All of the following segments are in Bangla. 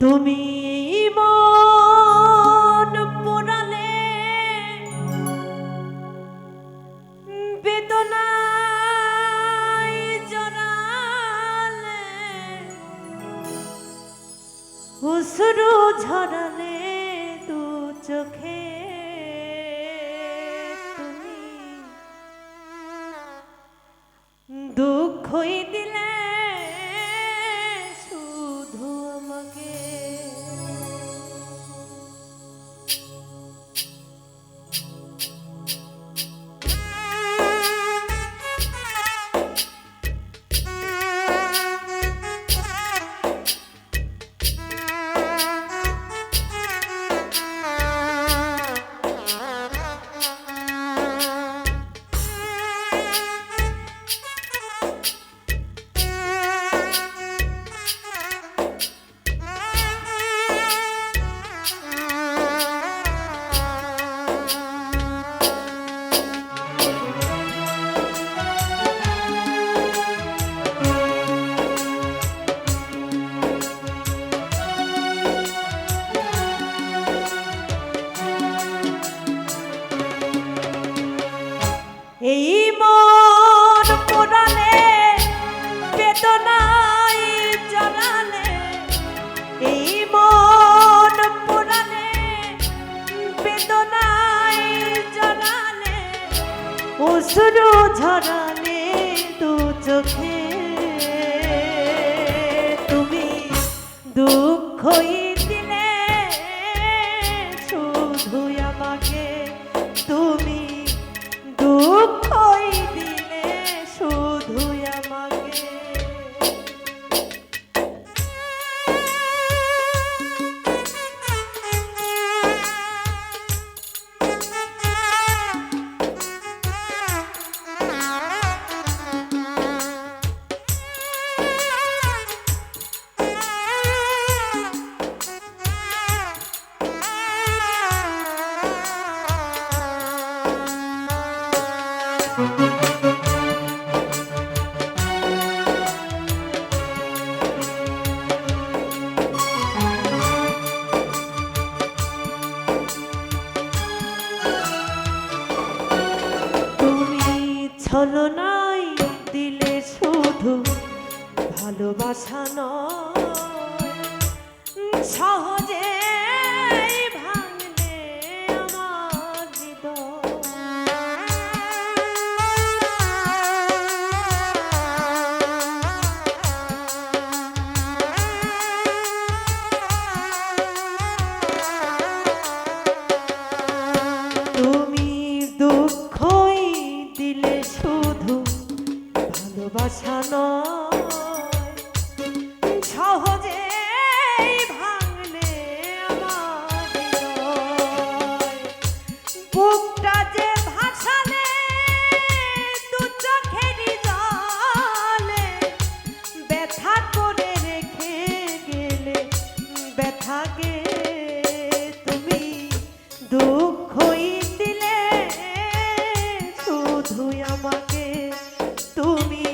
তুমি মন পোড়ালে বেদনায় জড়ালে অশ্রু ঝরালে দু চোখে তুমি দুঃখই দিলে শুধু আমাকে। এই মন পোড়ালে বেদনায় জড়ালে, এই মন পোড়ালে বেদনায় জড়ালে অশ্রু ঝরালে দু চোখে তুমি দুঃখই দিলে শুধু আমাকে। তুমি দুঃখই দিলে শুধু আমাকে। ছলনাই দিলে শুধু ভালোবাসা নয়, সহজে ভাঙলে আমার হৃদয়। তুমি দুঃখই দিলে শুধু ভালোবাসা নয়, সহজে ভাঙলে আমার হৃদয়। বুকটা যে ভাসালে দু চোখের জলে, ব্যথা করে রেখে গেলে ব্যথাকে তুমি দুঃখই দিলে শুধু আমাকে। তুমি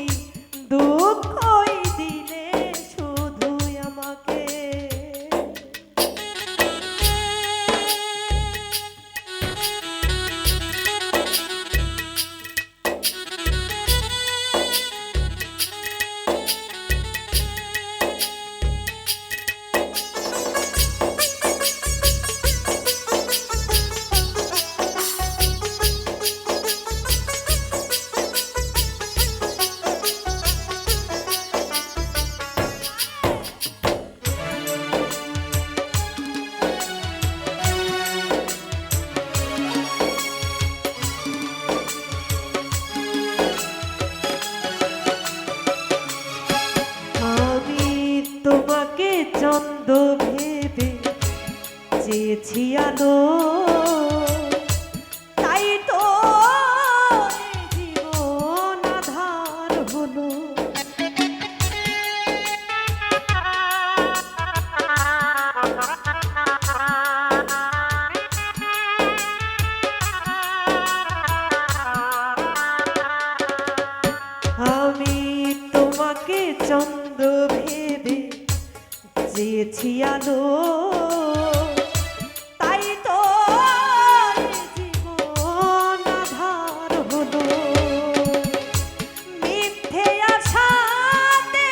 দুঃখই দিলে শুধু আমাকে। তোমাকে চন্দ ভেবে চেয়েছি আলো, তাই তো জীবন আধার হলো। আমি তোমাকে চন্দ ভেবে চেয়েছি আলো তাই তো জীবন আধার হলো মিথ্যে আশাতে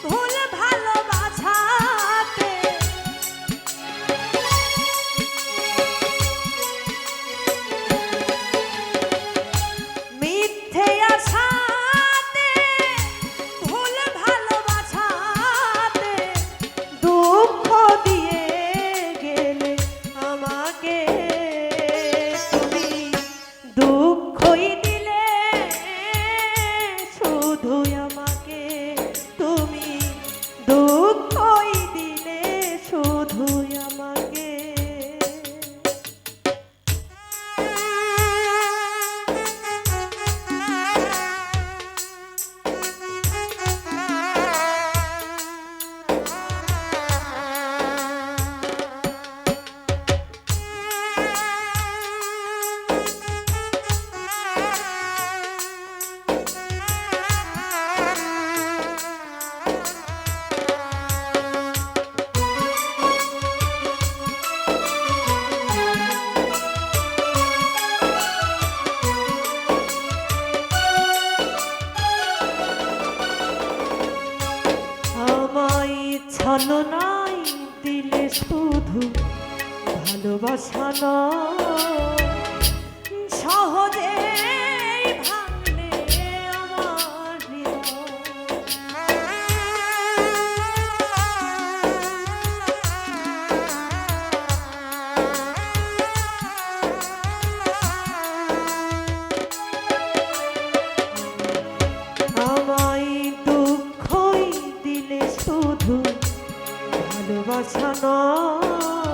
ভুল ভালোবাসাতে মিথ্যে আশাতে ভুল ভালোবাসাতে দুঃখ দিয়ে গেলে আমাকে তুমি দুঃখই দিলে শুধু আমাকে তুমি দুঃখই দিলে শুধু আমাকে ছলনাই দিলে শুধু ভালোবাসা নয় সহজে ভাঙলে আমার আমায় দুঃখই দিলে শুধু ভালোবাসা নয়